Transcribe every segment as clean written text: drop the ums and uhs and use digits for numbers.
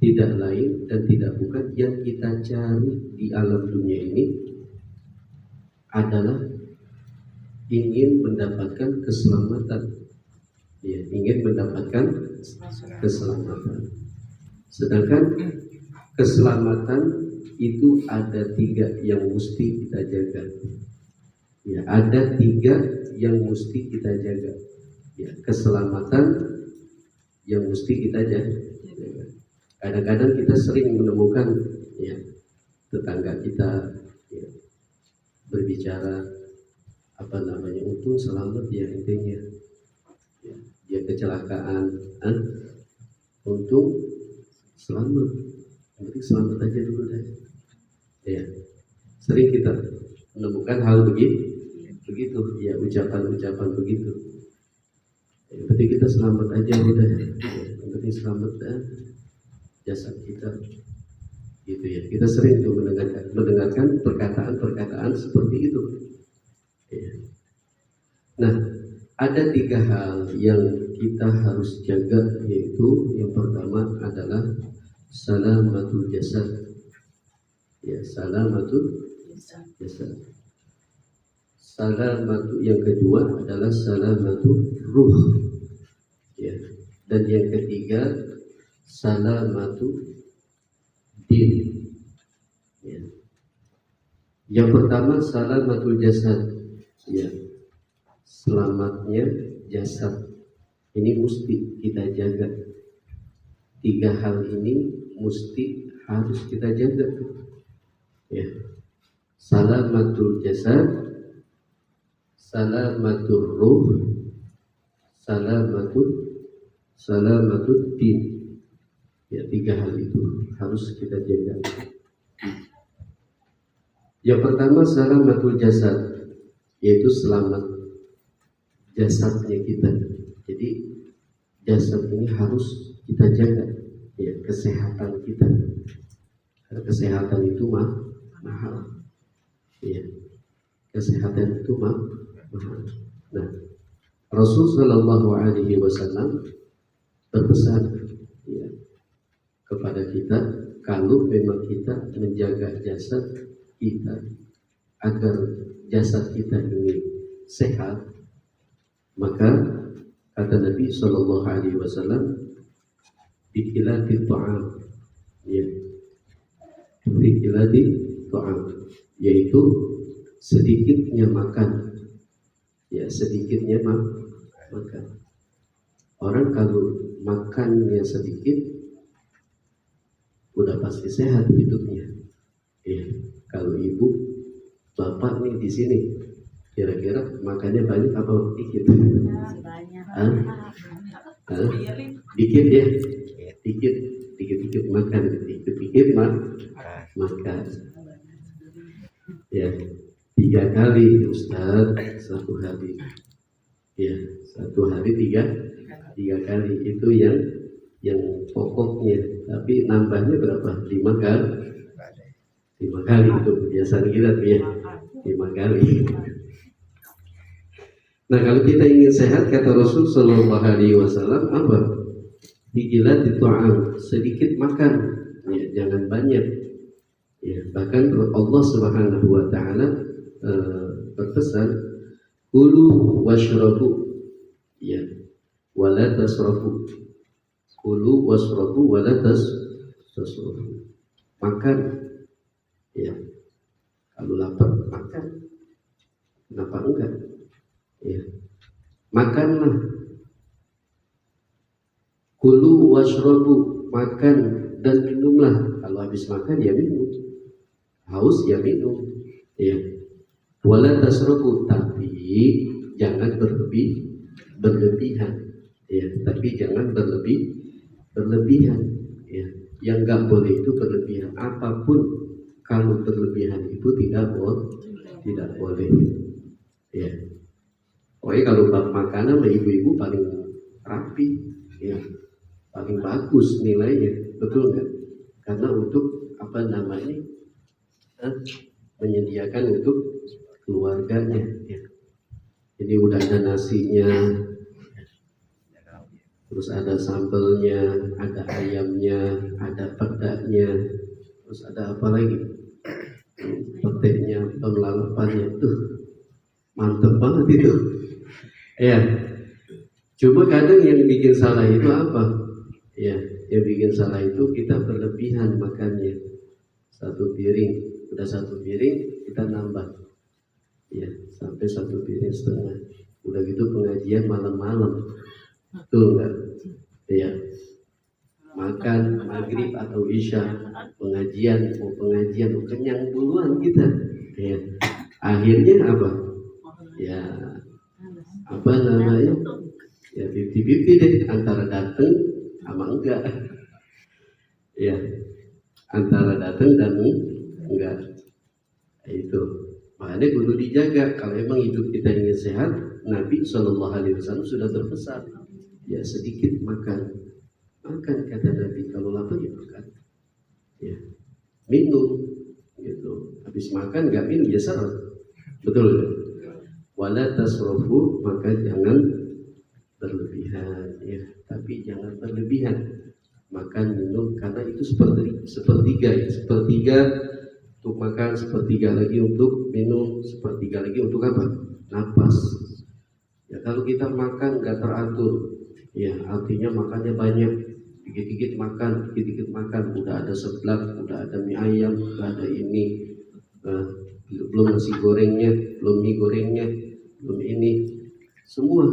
tidak lain dan tidak bukan yang kita cari di alam dunia ini adalah ingin mendapatkan keselamatan. Ya, ingin mendapatkan keselamatan. Sedangkan keselamatan itu ada 3 yang mesti kita jaga. Ya, ada 3 yang mesti kita jaga. Ya, keselamatan yang mesti kita jaga. Kadang-kadang kita sering menemukan ya, tetangga kita ya, berbicara untung selamat ya intinya. Ya, dia kecelakaan, untung selamat. Nanti selamat aja dulu deh. Ya, sering kita menemukan hal begitu, ya ucapan-ucapan begitu. Yang penting kita selamat aja udah, yang penting selamat jasad kita, gitu ya. Kita sering tuh mendengarkan perkataan-perkataan seperti itu. Ya. Nah, ada 3 hal yang kita harus jaga, yaitu yang pertama adalah salamatul jasad. Ya, salamatul jasad. Salamatu yang kedua adalah salamatul ruh. Ya. Dan yang ketiga salamatu din. Ya. Yang pertama salamatul jasad. Ya. Selamatnya jasad. Ini mesti kita jaga. 3 hal ini mesti harus kita jaga. Ya. Salamatul jasad, salamatul ruh, salamatul din. Ya, 3 hal itu harus kita jaga. Yang pertama salamatul jasad, yaitu selamat jasadnya kita. Jadi jasad ini harus kita jaga, ya, kesehatan kita. Karena kesehatan itu mahal. Ya, kesehatan itu mahal. Nah, Rasul Shallallahu Alaihi Wasallam berpesan ya, kepada kita, kalau memang kita menjaga jasad kita agar jasad kita ini sehat, maka kata Nabi Shallallahu Alaihi Wasallam, bikilati ta'am, ya, bikilati ta'am, yaitu sedikitnya makan. Ya, sedikitnya makan. Orang kalau makannya sedikit, udah pasti sehat hidupnya. Ya, kalau ibu, bapak nih di sini, kira-kira makannya banyak apa dikit? Banyak. Dikit ya, dikit makan, dikit makan. Ya. 3 kali Ustaz, 1 hari. Ya, 1 hari 3 kali itu yang pokoknya. Tapi nambahnya berapa? 5 kali. 5 kali itu kebiasaan kita ya. 5 kali. Nah, kalau kita ingin sehat, kata Rasul Sallallahu Alaihi Wasallam apa? Digilat ditu'am, sedikit makan, ya, jangan banyak. Ya, bahkan Allah Subhanahu Wa Taala berpesan, kulu washrabu, ya, wala tasrafu. Kulu washrabu wala tasrafu. Makan, ya. Kalau lapar makan. Kenapa enggak? Ya. Makanlah. Kulu washrabu, makan dan minumlah. Kalau habis makan ya minum. Haus ya minum. Ya. Wala tasrafu, tapi jangan berlebihan. Ya, tapi jangan berlebihan. Ya. Yang enggak boleh itu berlebihan. Apapun kalau berlebihan itu tidak boleh. Ya. Pokoknya kalau makanan ibu-ibu paling rapi, ya, paling bagus nilainya, betul nggak? Karena untuk menyediakan untuk keluarganya, ya. Jadi udah ada nasinya, terus terus ada sambelnya, ada ayamnya, ada pedanya, terus ada apa lagi? Petenya, lalapannya, tuh mantep banget itu. Ya, cuma kadang yang bikin salah itu apa? Ya, yang bikin salah itu kita berlebihan makannya. Satu piring, udah satu piring kita nambah, ya sampai satu piring setengah. Udah gitu pengajian malam-malam, betul nggak? Ya, makan maghrib atau isya, pengajian kenyang duluan kita. Ya, akhirnya apa? Ya, apa namanya? Ya 50-50 deh, antara datang sama enggak. Ya, antara datang dan enggak. Itu makanya kudu dijaga. Kalau emang hidup kita ingin sehat, Nabi SAW sudah berpesan, ya sedikit makan kata Nabi. Kalau lapar ya makan, ya minum gitu. Habis makan nggak minum ya seret, betul kan? Wala tasrofu, maka jangan berlebihan, ya tapi jangan berlebihan makan minum, karena itu sepertiga ya, sepertiga untuk makan, sepertiga lagi untuk minum, sepertiga lagi untuk apa? Napas. Ya kalau kita makan nggak teratur, ya artinya makannya banyak, dikit-dikit makan, udah ada seblak, udah ada mie ayam, udah ada ini, belum nasi gorengnya, belum mie gorengnya, belum ini, semua.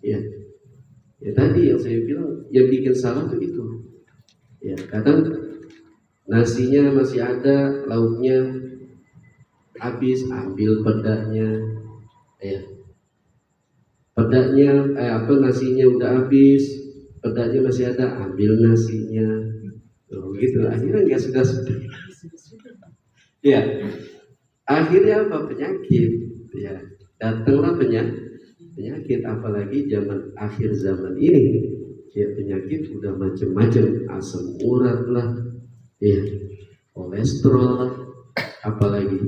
Ya tadi yang saya bilang, yang bikin salah tuh itu. Ya kadang nasinya masih ada, lauknya habis, ambil pedanya, ya pedanya, nasinya udah habis, pedanya masih ada, ambil nasinya, gitu. Akhirnya nggak sudah. Ya, akhirnya apa? Penyakit. Ya, datanglah penyakit, apalagi akhir zaman ini. Ya penyakit udah macam-macam, asam urat lah, ya kolesterol lah, apalagi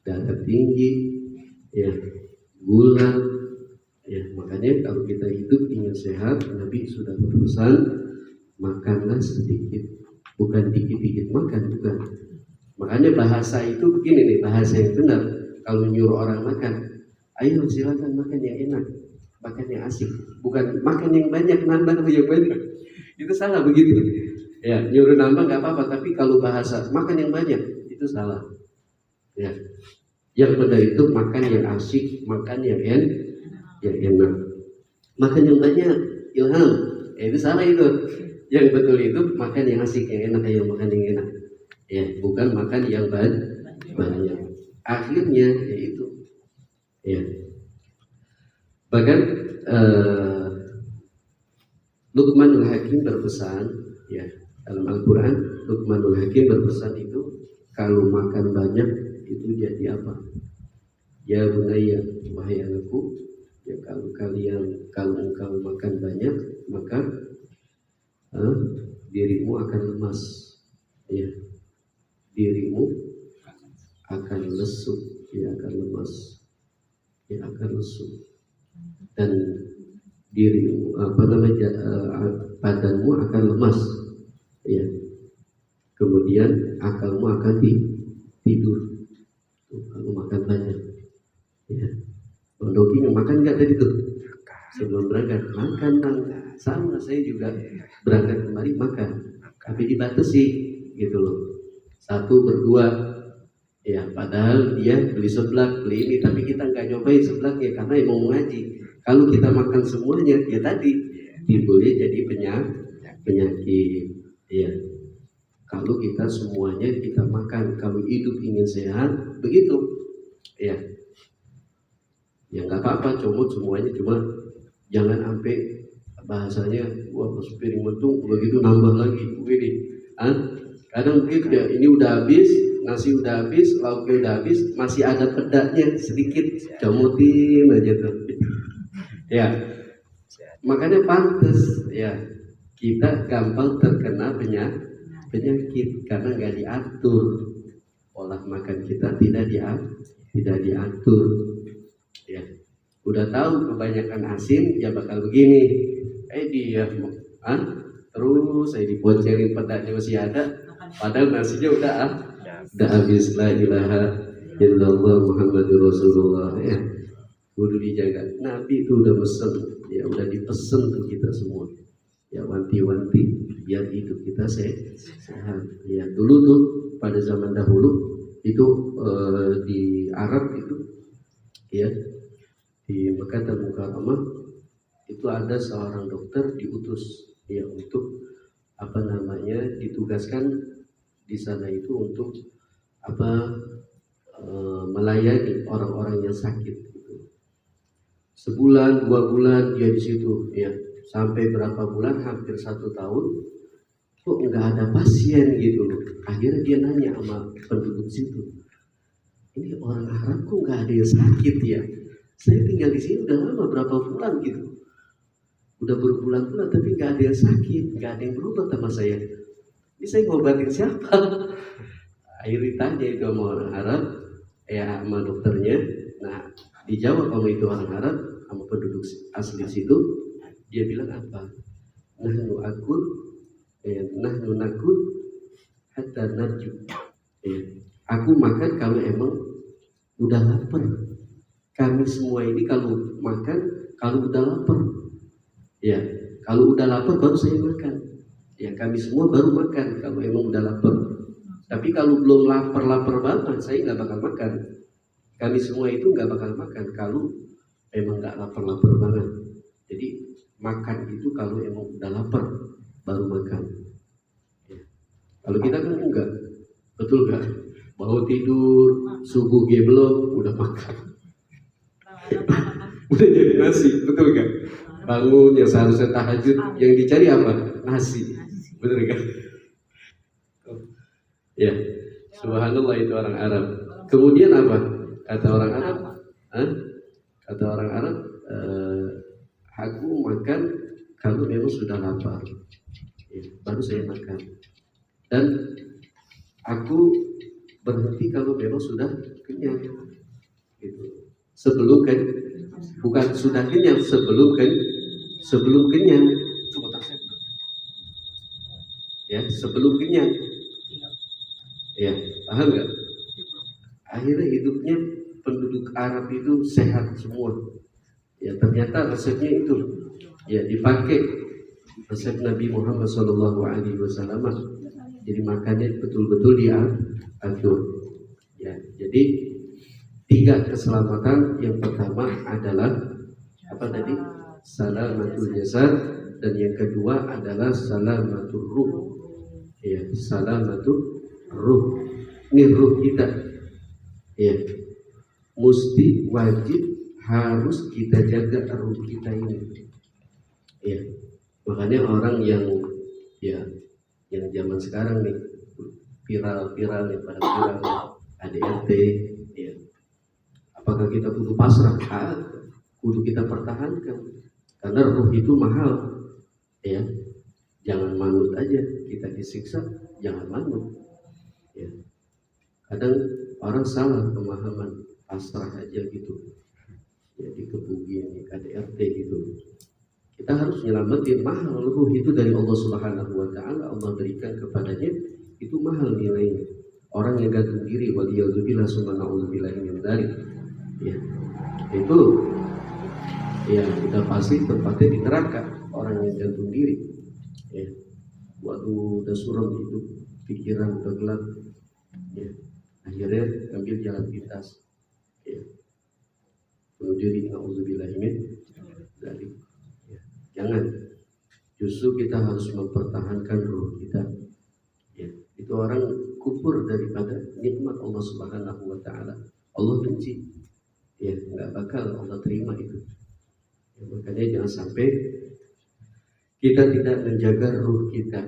darah tinggi, ya gula, ya makanya kalau kita hidup ingin sehat, Nabi sudah berpesan, makanlah sedikit, bukan dikit-dikit makan, bukan. Makanya bahasa itu begini nih, bahasa yang benar. Kalau nyuruh orang makan, ayo silakan makan yang enak, makan yang asik, bukan makan yang banyak, nambah yang banyak. Itu salah begitu. Ya, nyuruh nambah nggak apa-apa, tapi kalau bahasa makan yang banyak itu salah. Ya, yang benar itu makan yang asik, makan yang enak, makan yang banyak, ilham. Itu salah itu. Yang betul itu makan yang asik, yang enak, ayo makan yang enak. Ya, bukan makan yang banyak. Akhirnya yaitu, ya. Bahkan Luqmanul Hakim berpesan, ya dalam Al-Quran, Luqmanul Hakim berpesan itu kalau makan banyak itu jadi apa? Ya bunayya, wahai anakku, ya kalau engkau makan banyak, maka dirimu akan lemas, ya dirimu akan lesu, ya akan lemas, ya akan lesu, dan dirimu badanmu akan lemas, ya kemudian akalmu akan tidur. Kalau makan banyak, ya Doki makan nggak tadi tuh sebelum berangkat? Makan bang, sama saya juga berangkat kemari makan, tapi dibatasi gitu loh, 1 berdua, ya padahal dia beli seblak, beli ini, tapi kita nggak nyobain seblaknya karena mau ngaji. Kalau kita makan semuanya, ya tadi timbulnya jadi penyakit. Ya, kalau kita semuanya kita makan, kalau hidup ingin sehat, begitu. Ya, ya nggak apa-apa, comot semuanya, cuma jangan sampai bahasanya wah sepiring mentung begitu nambah lagi, begini. Kadang begitu ya, ini udah habis, nasi udah habis, lauknya udah habis, masih ada pedanya sedikit, comotin aja tuh. Ya, makanya pantas ya kita gampang terkena penyakit karena nggak diatur, pola makan kita tidak diatur. Ya, udah tahu kebanyakan asin ya bakal begini. dia terus saya diponcerin pedanya masih ada, padahal nasinya udah habis. La ilaha illallah Muhammadur Rasulullah ya. Kudu dijaga. Nabi itu udah pesen, ya udah dipesen ke kita semua. Ya wanti-wanti biar hidup kita sehat. Ya dulu tuh pada zaman dahulu itu di Arab itu ya di Mekah dan Mukarramah itu ada seorang dokter diutus ya untuk ditugaskan di sana itu untuk melayani orang-orang yang sakit. Sebulan, 2 bulan dia di situ, ya sampai berapa bulan, hampir 1 tahun, kok nggak ada pasien gitu. Akhirnya dia nanya sama penduduk situ, ini orang Arab kok nggak ada yang sakit ya? Saya tinggal di sini udah lama, berapa bulan gitu, udah berbulan-bulan tapi nggak ada yang sakit, nggak ada yang berubah sama saya. Ini saya ngobatin siapa? Akhirnya tanya itu sama orang Arab, ya sama dokternya. Nah dijawab sama itu orang Arab, sama penduduk asli situ, dia bilang apa? Nahnu nakul hatta narju. Aku makan kalau emang udah lapar. Kami semua ini kalau makan kalau udah lapar. Ya, kalau udah lapar baru saya makan. Ya, kami semua baru makan kalau emang udah lapar. Tapi kalau belum lapar banget, saya nggak bakal makan. Kami semua itu nggak bakal makan kalau emang nggak lapar banget. Jadi makan itu kalau emang udah lapar baru makan. Ya. Kalau kita kan enggak, betul nggak? Mau tidur subuh belum udah makan, udah jadi nasi, betul nggak? Bangun yang seharusnya tahajud, yang dicari apa? Nasi, betul nggak? Ya, subhanallah itu orang Arab. Kemudian apa? Kata orang Arab, aku makan kalau memang sudah lapar, ya, baru saya makan. Dan aku berhenti kalau memang sudah kenyang. Gitu. Sebelum bukan sudah kenyang, sebelum kenyang. Ya, sebelum kenyang. Ya, paham nggak? Akhirnya hidupnya penduduk Arab itu sehat semua. Ya, ternyata resepnya itu ya dipakai resep Nabi Muhammad SAW. Jadi makannya betul-betul diatur. Ya, jadi 3 keselamatan. Yang pertama adalah apa tadi? Salamatul jasad, dan yang kedua adalah salamatul ruh. Ya, salamatul ruh. Ini ruh kita. Ya, mesti wajib harus kita jaga ruh kita ini. Ya, makanya orang yang zaman sekarang nih viral nih, pada viral ADRT, ya. Apakah kita kudu pasrah? Kudu kita pertahankan, karena ruh itu mahal. Ya, jangan manut aja, kita disiksa, jangan manut. Ya. Kadang orang salah pemahaman, pasrah aja gitu, ya dikebugin, KDRT gitu. Kita harus nyelamatin, mahal ruh itu dari Allah Subhanahu wa Ta'ala. Allah berikan kepadanya, itu mahal nilainya. Orang yang gantung diri, waliyadzubillah summa na'udzubillah min dzalik, ya itu ya udah pasti tempatnya di neraka. Orang yang gantung diri, ya waduh udah suram hidup, pikiran udah gelap, ya akhirnya ambil jalan pintas, ya menuju di na'udzubillah min dzalik. Jangan, justru kita harus mempertahankan ruh kita. Ya, itu orang kufur daripada nikmat Allah Subhanahu wa Ta'ala. Allah benci, ya nggak bakal Allah terima itu. Ya, makanya jangan sampai kita tidak menjaga ruh kita.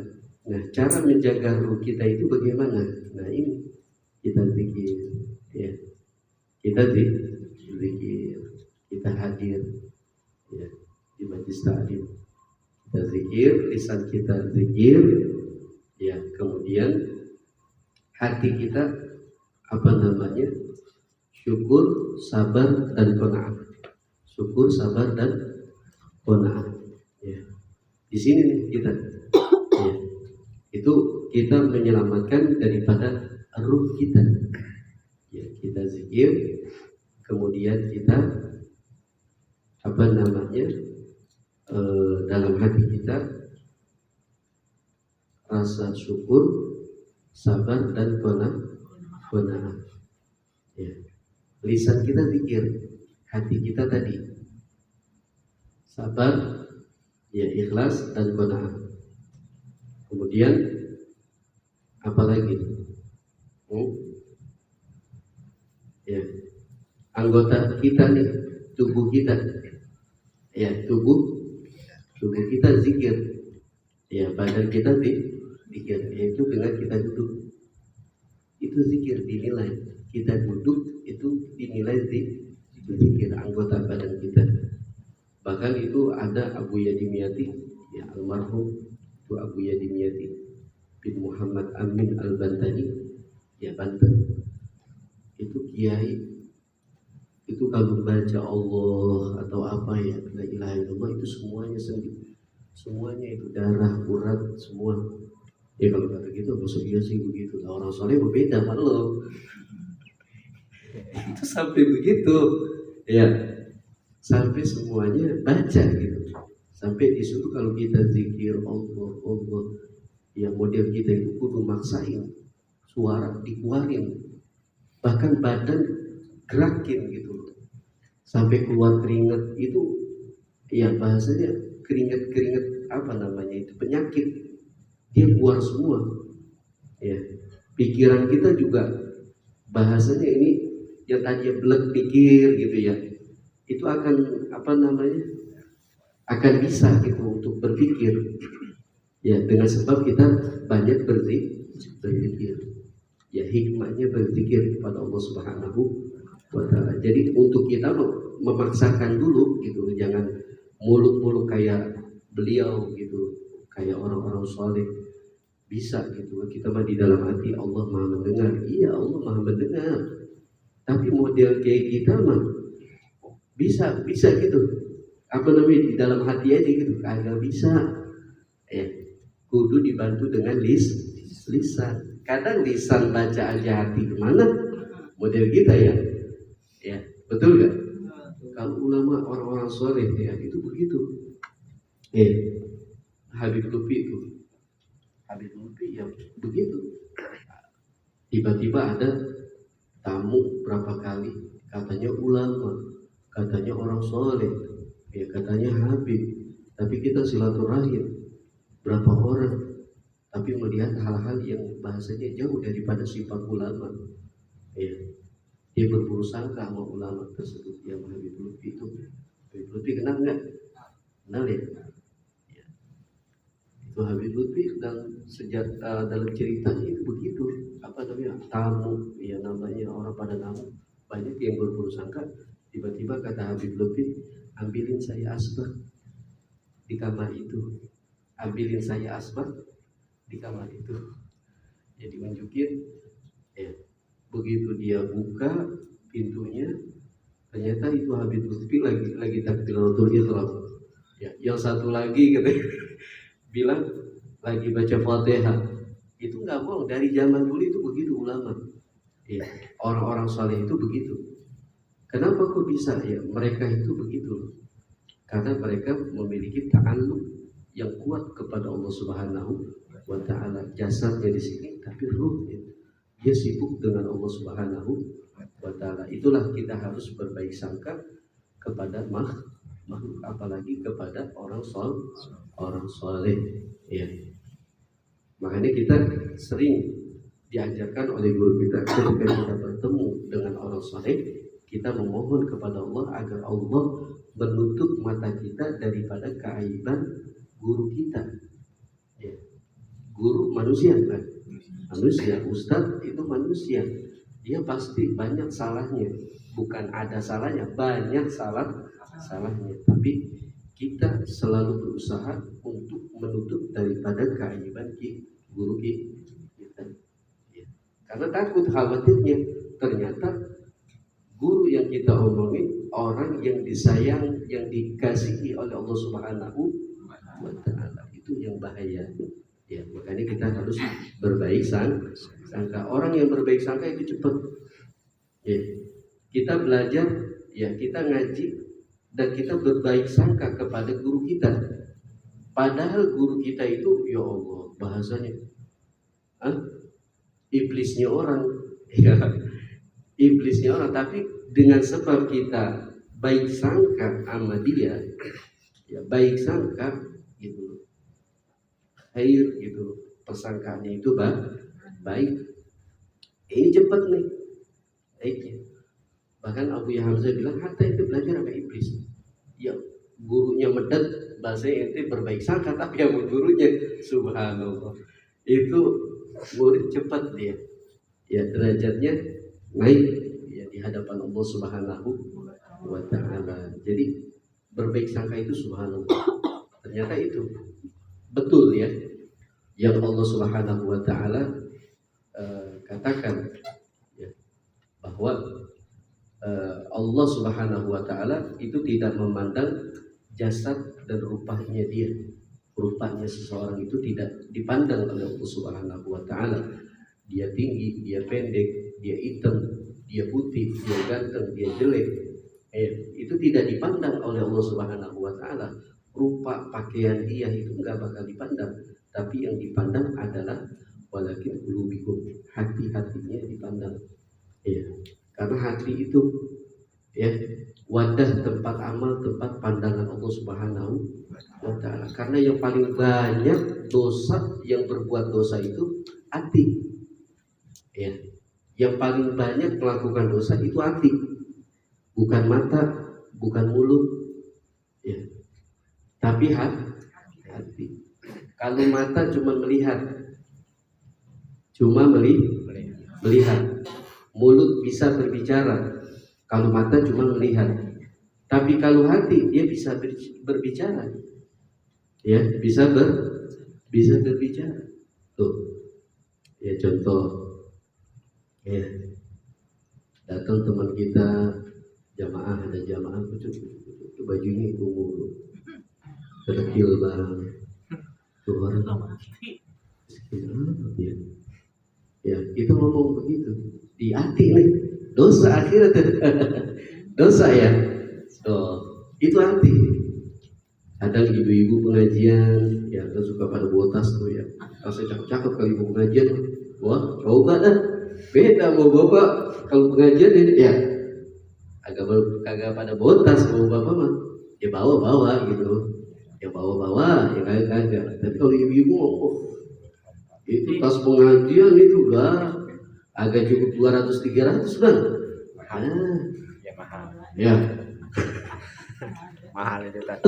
Nah, cara menjaga ruh kita itu bagaimana? Nah, ini kita zikir, ya kita zikir, kita hadir, ya di majlis ta'lim, kita zikir, lisan kita zikir, ya kemudian hati kita syukur, sabar dan qanaah. Syukur, sabar dan qanaah. Ya. Di sini nih kita, ya, itu kita menyelamatkan daripada ruh kita. Ya, kita zikir, kemudian kita dalam hati kita rasa syukur, sabar dan qanaah. Ya. Lisan kita zikir, hati kita tadi sabar, ya, ikhlas dan qanaah. Kemudian apa lagi? Ya, anggota kita nih, tubuh kita, ya, tubuh kita zikir, ya, badan kita zikir, yaitu dengan kita duduk, itu zikir dinilai. Kita duduk itu dinilai zikir anggota badan kita. Bahkan itu ada Abu Yadimiyati, ya, almarhum itu Abu Yadimiyati bin Muhammad Amin Al-Bantani, ya, Banten. Itu kiai, itu kalau baca Allah atau apa, ya, la ilaha illallah, itu semuanya sendi, semuanya itu darah, urat, semua. Ya kalau kata gitu, maksud dia sih begitu. Nah, orang soleh berbeda malu. Itu sampai begitu, ya, sampai semuanya baca gitu. Sampai disuruh kalau kita zikir Allah, ya, model kita itu kudu maksain suara dikeluarin, bahkan badan gerakin gitu, sampai keluar keringat itu, ya, bahasanya keringat apa namanya itu, penyakit, dia keluar semua. Ya, pikiran kita juga bahasanya ini yang tadinya belum pikir gitu, ya, itu akan akan bisa gitu untuk berpikir, ya, dengan sebab kita banyak berzikir. Ya, hikmahnya berzikir kepada Allah Subhanahu wa Ta'ala. Jadi untuk kita memaksakan dulu gitu, jangan muluk-muluk kayak beliau gitu, kayak orang-orang soleh bisa gitu. Kita mah di dalam hati Allah Maha mendengar, iya, Allah Maha mendengar. Tapi model kayak kita mah bisa gitu, di dalam hati aja gitu, kagak bisa. Ya, kudu dibantu dengan lisan. Kadang lisan baca aja, hati kemana? Model kita, ya, ya, betul gak? Kalau ulama orang-orang soleh, ya, itu begitu. Ya, Habib Lutfi ya begitu. Tiba-tiba ada tamu berapa kali, katanya ulama, katanya orang soleh, ya, katanya Habib, tapi kita silaturahim berapa orang, tapi melihat hal-hal yang bahasanya jauh daripada sifat ulama, ya, dia berburu sangka sama ulama tersebut. Yang Habib Lutfi itu, Habib Lutfi kenal nggak? Kenal, ya? Ya. Itu Habib Lutfi dalam ceritanya itu begitu, tamu, ya, namanya orang pada tamu banyak yang berburu sangka. Tiba-tiba kata Habib Lutfi, ambilin saya asbak di kamar itu, ambilin saya asbak di kamar itu. Jadi menunjukin, ya, begitu dia buka pintunya, ternyata itu Habib Lutfi lagi takbiratul ihram. Ya, yang satu lagi katanya bilang lagi baca Fatihah. Itu nggak bohong, dari zaman dulu itu begitu ulama. Ya, orang-orang saleh itu begitu. Kenapa kok bisa? Ya, mereka itu begitu. Karena mereka memiliki ta'alluq yang kuat kepada Allah Subhanahu wa Ta'ala. Jasadnya di sini, tapi ruhnya dia sibuk dengan Allah Subhanahu wa Ta'ala. Itulah kita harus berbaik sangka kepada makhluk, apalagi kepada orang soleh. Ya. Makanya kita sering diajarkan oleh guru kita, ketika kita bertemu dengan orang soleh, kita memohon kepada Allah agar Allah menutup mata kita daripada keaiban guru kita. Ya. Guru manusia kan? Manusia, ustadz itu manusia. Dia pasti banyak salahnya. Bukan ada salahnya, banyak salahnya. Tapi kita selalu berusaha untuk menutup daripada keaiban guru kita. Ya. Karena takut, khawatirnya ternyata guru yang kita omongin orang yang disayang, yang dikasihi oleh Allah Subhanahu wa Ta'ala. itu yang bahaya. Ya, makanya kita harus berbaik sangka. Orang yang berbaik sangka itu cepat. Ya, kita belajar, ya kita ngaji dan kita berbaik sangka kepada guru kita. Padahal guru kita itu, ya Allah, bahasanya iblisnya orang, ya, iblisnya orang. Tapi dengan sebab kita baik sangka sama dia, ya baik sangka gitu, khair gitu, persangkaannya itu baik. Ini cepat nih baiknya. Bahkan Abu Hamzah bilang, Hatta itu belajar sama iblis. Ya gurunya medet, bahasanya ente berbaik sangka, tapi yang gurunya subhanallah. Itu murid cepat dia. Ya derajatnya naik ya di hadapan Allah Subhanahu wa ta'ala. Jadi berbaik sangka itu subhanallah. Ternyata itu betul ya yang Allah Subhanahu wa ta'ala katakan ya, bahwa Allah Subhanahu wa ta'ala itu tidak memandang jasad dan rupanya dia. Rupanya seseorang itu tidak dipandang oleh Allah Subhanahu wa ta'ala. Dia tinggi, dia pendek, dia hitam, dia putih, dia ganteng, dia jelek. Itu tidak dipandang oleh Allah Subhanahu wa ta'ala. Rupa pakaian dia itu enggak bakal dipandang, tapi yang dipandang adalah walakin qulubikum, hati-hatinya dipandang. Ya, karena hati itu ya wadah, tempat amal, tempat pandangan Allah Subhanahu wa ta'ala. Karena yang paling banyak dosa, yang berbuat dosa itu hati. Ya, yang paling banyak melakukan dosa itu hati, bukan mata, bukan mulut, ya, tapi hati. Kalau mata cuma melihat, melihat, mulut bisa berbicara. Kalau mata cuma melihat, tapi kalau hati dia bisa berbicara, ya, bisa berbicara. Tuh, ya contoh. Ya, datang teman kita jamaah, ada jamaah itu bajunya itu terkecil banget, tuh orang ya itu ngomong begitu di hati nih, dosa akhirnya dosa ya, itu hati. Kadang ibu-ibu pengajian ya kan suka pada botas tuh ya, kalau cakep-cakep kali ibu pengajian, wah coba dah. Beda mau bapak kalau pengajian ini ya kagak pada botas, mau bapak mah ya bawa gitu, ya bawa ya kagak. Tapi kalau ibu-ibu itu tas pengajian itu lah agak cukup 200-300 kan, ya mahal, ya mahal itu kan.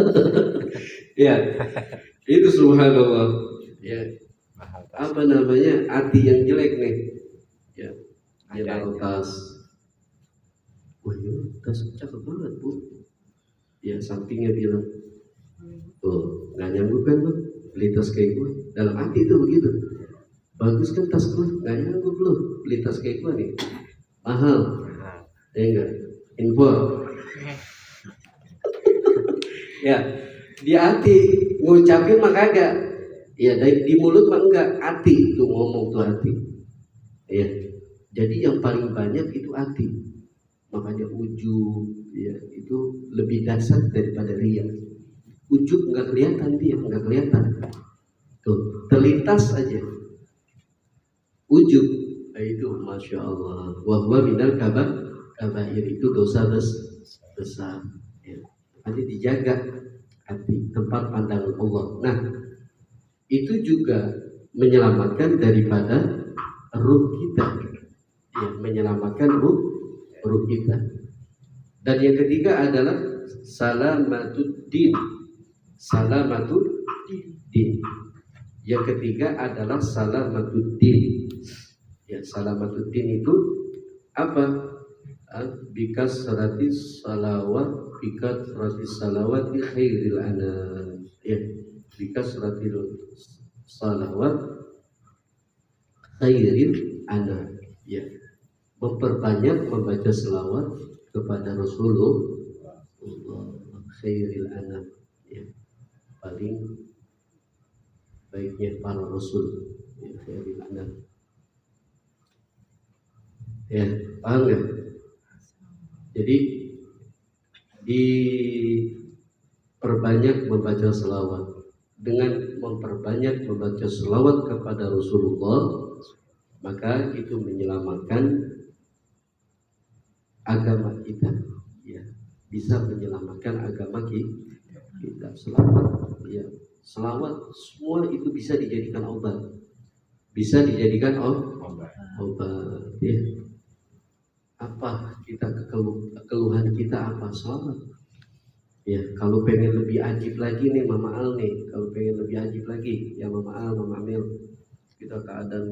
Ya itu subhanallah ya, mahal apa namanya, hati yang jelek nih. Ya, dia taruh tas. Wah, ya, tas cakep banget bu. Ya, sampingnya bilang, tuh, nggak nyanggup kan bu, beli tas kayak gue. Dalam hati itu begitu. Bagus kan tas gue, nggak nyanggup lo, beli tas kayak gue nih. Mahal, ya enggak? Impor. Ya, di hati ngucapin mah kagak. Ya, di mulut mah enggak, hati tuh ngomong tuh hati. Ya. Jadi yang paling banyak itu hati. Makanya ujub ya itu lebih dahsyat daripada riya. Ujub nggak kelihatan, dia nggak kelihatan. Tuh terlintas aja. Ujub itu masya Allah. Wahwa minal kabair, itu dosa besar. Ya. Nanti dijaga hati, tempat pandangan Allah. Nah itu juga menyelamatkan daripada ruh kita. Ya, menyelamatkan ruh kita. Dan yang ketiga adalah salamatud din. Yang ketiga adalah salamatud din. Ya, salamatud din itu apa? Bikas ratis salawat di khairil anam. Ya, bikas ratil salawat khairil anam. Ya, memperbanyak membaca selawat kepada Rasulullah khairil anam, ya, paling baiknya para rasul. Ya, paham nggak? Jadi diperbanyak membaca selawat. Dengan memperbanyak membaca selawat kepada Rasulullah, maka itu menyelamatkan agama kita. Ya, bisa menyelamatkan agama kita. Selawat, ya, selawat semua itu bisa dijadikan obat. Bisa dijadikan obat. Ya. Apa kita keluhan kita apa? Selawat. Ya, kalau pengen lebih ajib lagi nih Mama Al nih, kalau pengen lebih ajib lagi ya Mama Al, Mama Amil, kita keadaan